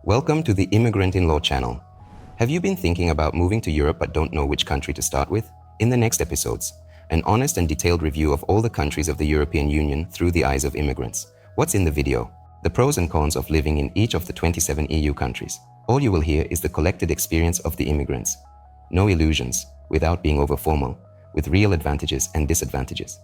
Welcome to the Immigrant in Law channel. Have you been thinking about moving to Europe but don't know which country to start with? In the next episodes, an honest and detailed review of all the countries of the European Union through the eyes of immigrants. What's in the video? The pros and cons of living in each of the 27 EU countries. All you will hear is the collected experience of the immigrants. No illusions, without being over-formal, with real advantages and disadvantages.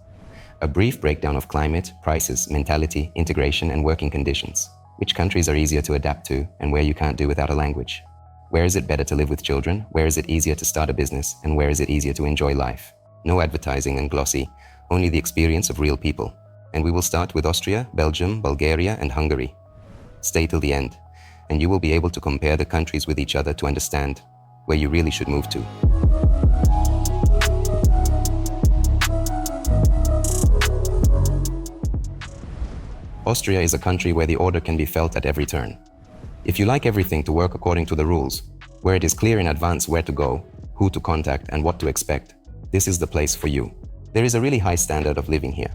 A brief breakdown of climate, prices, mentality, integration and working conditions. Which countries are easier to adapt to and where you can't do without a language? Where is it better to live with children? Where is it easier to start a business? And where is it easier to enjoy life? No advertising and glossy, only the experience of real people. And we will start with Austria, Belgium, Bulgaria and Hungary. Stay till the end, and you will be able to compare the countries with each other to understand where you really should move to. Austria is a country where the order can be felt at every turn. If you like everything to work according to the rules, where it is clear in advance where to go, who to contact and what to expect, this is the place for you. There is a really high standard of living here.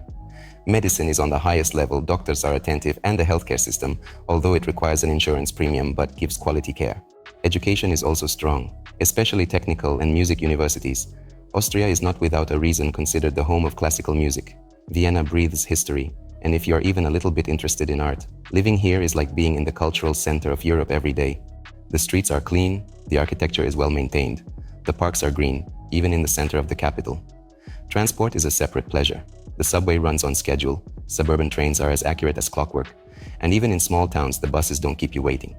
Medicine is on the highest level, doctors are attentive and the healthcare system, although it requires an insurance premium but gives quality care. Education is also strong, especially technical and music universities. Austria is not without a reason considered the home of classical music. Vienna breathes history. And if you're even a little bit interested in art, living here is like being in the cultural center of Europe every day. The streets are clean, the architecture is well maintained, the parks are green, even in the center of the capital. Transport is a separate pleasure. The subway runs on schedule, suburban trains are as accurate as clockwork, and even in small towns the buses don't keep you waiting.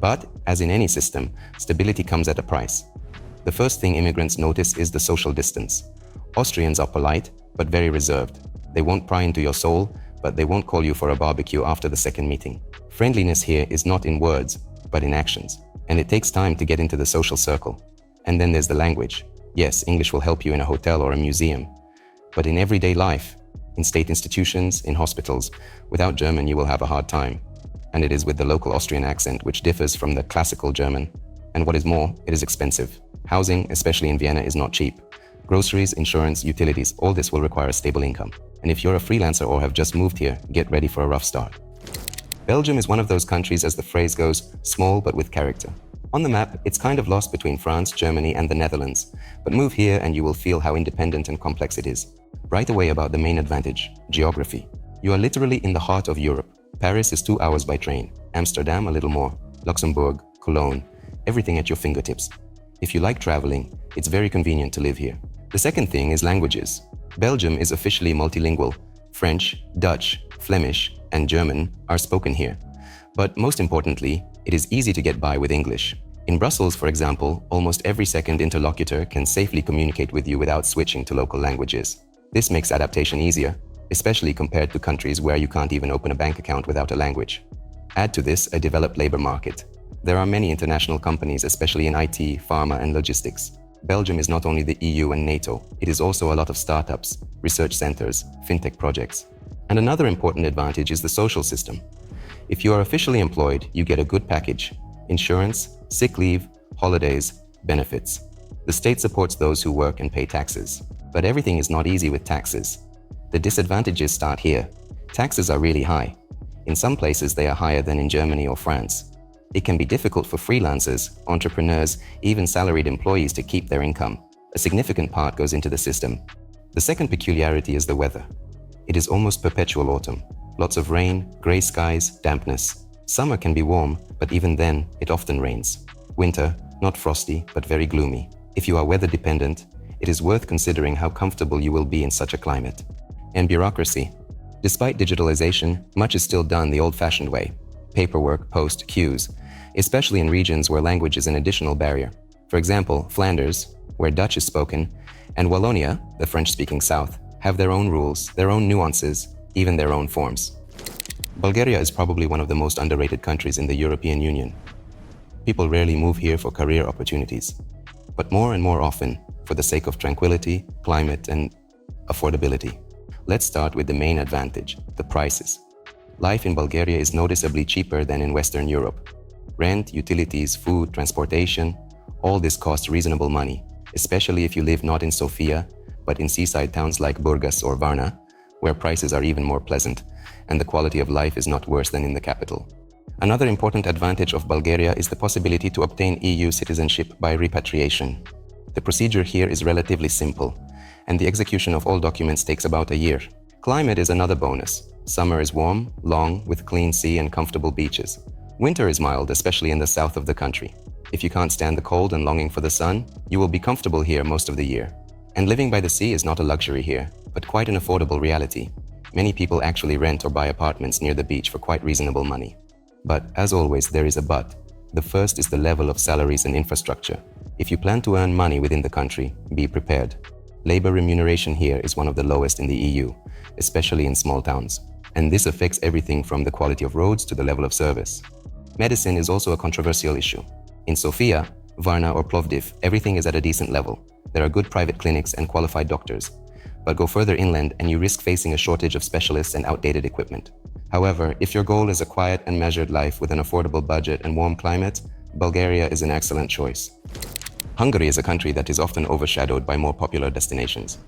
But, as in any system, stability comes at a price. The first thing immigrants notice is the social distance. Austrians are polite, but very reserved. They won't pry into your soul, but they won't call you for a barbecue after the second meeting. Friendliness here is not in words, but in actions. And it takes time to get into the social circle. And then there's the language. Yes, English will help you in a hotel or a museum. But in everyday life, in state institutions, in hospitals, without German you will have a hard time. And it is with the local Austrian accent which differs from the classical German. And what is more, it is expensive. Housing, especially in Vienna, is not cheap. Groceries, insurance, utilities, all this will require a stable income. And if you're a freelancer or have just moved here, get ready for a rough start. Belgium is one of those countries, as the phrase goes, small but with character. On the map, it's kind of lost between France, Germany and the Netherlands. But move here and you will feel how independent and complex it is. Right away about the main advantage, geography. You are literally in the heart of Europe. Paris is 2 hours by train, Amsterdam a little more, Luxembourg, Cologne, everything at your fingertips. If you like traveling, it's very convenient to live here. The second thing is languages. Belgium is officially multilingual. French, Dutch, Flemish, and German are spoken here. But most importantly, it is easy to get by with English. In Brussels, for example, almost every second interlocutor can safely communicate with you without switching to local languages. This makes adaptation easier, especially compared to countries where you can't even open a bank account without a language. Add to this a developed labor market. There are many international companies, especially in IT, pharma, and logistics. Belgium is not only the EU and NATO, it is also a lot of startups, research centers, fintech projects. And another important advantage is the social system. If you are officially employed, you get a good package: insurance, sick leave, holidays, benefits. The state supports those who work and pay taxes. But everything is not easy with taxes. The disadvantages start here. Taxes are really high. In some places they are higher than in Germany or France. It can be difficult for freelancers, entrepreneurs, even salaried employees to keep their income. A significant part goes into the system. The second peculiarity is the weather. It is almost perpetual autumn. Lots of rain, grey skies, dampness. Summer can be warm, but even then, it often rains. Winter, not frosty, but very gloomy. If you are weather dependent, it is worth considering how comfortable you will be in such a climate. And bureaucracy. Despite digitalization, much is still done the old-fashioned way. Paperwork, post, queues, especially in regions where language is an additional barrier. For example, Flanders, where Dutch is spoken, and Wallonia, the French-speaking south, have their own rules, their own nuances, even their own forms. Bulgaria is probably one of the most underrated countries in the European Union. People rarely move here for career opportunities, but more and more often for the sake of tranquility, climate, and affordability. Let's start with the main advantage, the prices. Life in Bulgaria is noticeably cheaper than in Western Europe. Rent, utilities, food, transportation, all this costs reasonable money, especially if you live not in Sofia, but in seaside towns like Burgas or Varna, where prices are even more pleasant, and the quality of life is not worse than in the capital. Another important advantage of Bulgaria is the possibility to obtain EU citizenship by repatriation. The procedure here is relatively simple, and the execution of all documents takes about a year. Climate is another bonus. Summer is warm, long, with clean sea and comfortable beaches. Winter is mild, especially in the south of the country. If you can't stand the cold and longing for the sun, you will be comfortable here most of the year. And living by the sea is not a luxury here, but quite an affordable reality. Many people actually rent or buy apartments near the beach for quite reasonable money. But, as always, there is a but. The first is the level of salaries and infrastructure. If you plan to earn money within the country, be prepared. Labor remuneration here is one of the lowest in the EU, especially in small towns. And this affects everything from the quality of roads to the level of service. Medicine is also a controversial issue. In Sofia, Varna or Plovdiv, everything is at a decent level. There are good private clinics and qualified doctors. But go further inland and you risk facing a shortage of specialists and outdated equipment. However, if your goal is a quiet and measured life with an affordable budget and warm climate, Bulgaria is an excellent choice. Hungary is a country that is often overshadowed by more popular destinations.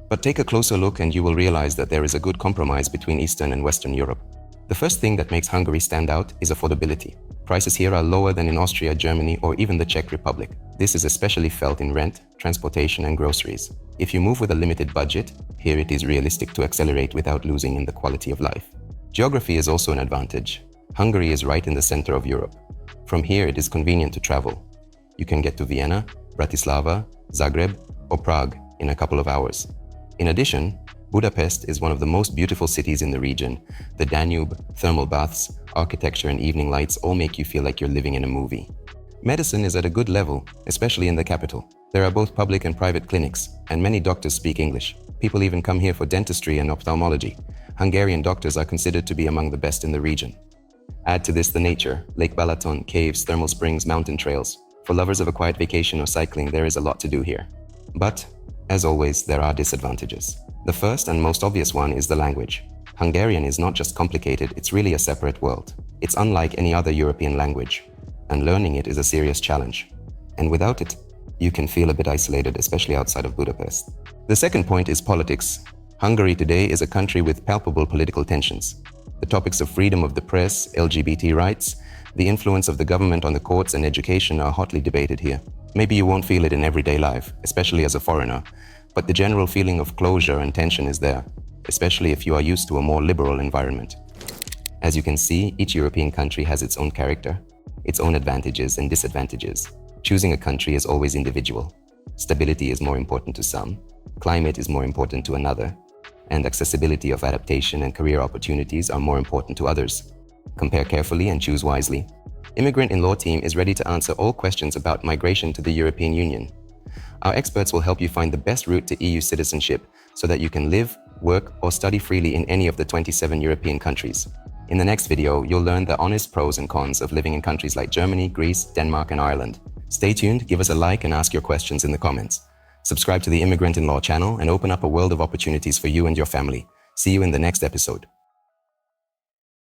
But take a closer look and you will realize that there is a good compromise between Eastern and Western Europe. The first thing that makes Hungary stand out is affordability. Prices here are lower than in Austria, Germany, or even the Czech Republic. This is especially felt in rent, transportation, and groceries. If you move with a limited budget, here it is realistic to accelerate without losing in the quality of life. Geography is also an advantage. Hungary is right in the center of Europe. From here, it is convenient to travel. You can get to Vienna, Bratislava, Zagreb, or Prague in a couple of hours. In addition, Budapest is one of the most beautiful cities in the region. The Danube, thermal baths, architecture, and evening lights all make you feel like you're living in a movie. Medicine is at a good level, especially in the capital. There are both public and private clinics, and many doctors speak English. People even come here for dentistry and ophthalmology. Hungarian doctors are considered to be among the best in the region. Add to this the nature, Lake Balaton, caves, thermal springs, mountain trails. For lovers of a quiet vacation or cycling, there is a lot to do here. But, as always, there are disadvantages. The first and most obvious one is the language. Hungarian is not just complicated, it's really a separate world. It's unlike any other European language, and learning it is a serious challenge. And without it, you can feel a bit isolated, especially outside of Budapest. The second point is politics. Hungary today is a country with palpable political tensions. The topics of freedom of the press, LGBT rights, the influence of the government on the courts and education are hotly debated here. Maybe you won't feel it in everyday life, especially as a foreigner, but the general feeling of closure and tension is there, especially if you are used to a more liberal environment. As you can see, each European country has its own character, its own advantages and disadvantages. Choosing a country is always individual. Stability is more important to some, climate is more important to another, and accessibility of adaptation and career opportunities are more important to others. Compare carefully and choose wisely. Immigrant in Law team is ready to answer all questions about migration to the European Union. Our experts will help you find the best route to EU citizenship so that you can live, work, or study freely in any of the 27 European countries. In the next video, you'll learn the honest pros and cons of living in countries like Germany, Greece, Denmark, and Ireland. Stay tuned, give us a like, and ask your questions in the comments. Subscribe to the Immigrant in Law channel and open up a world of opportunities for you and your family. See you in the next episode.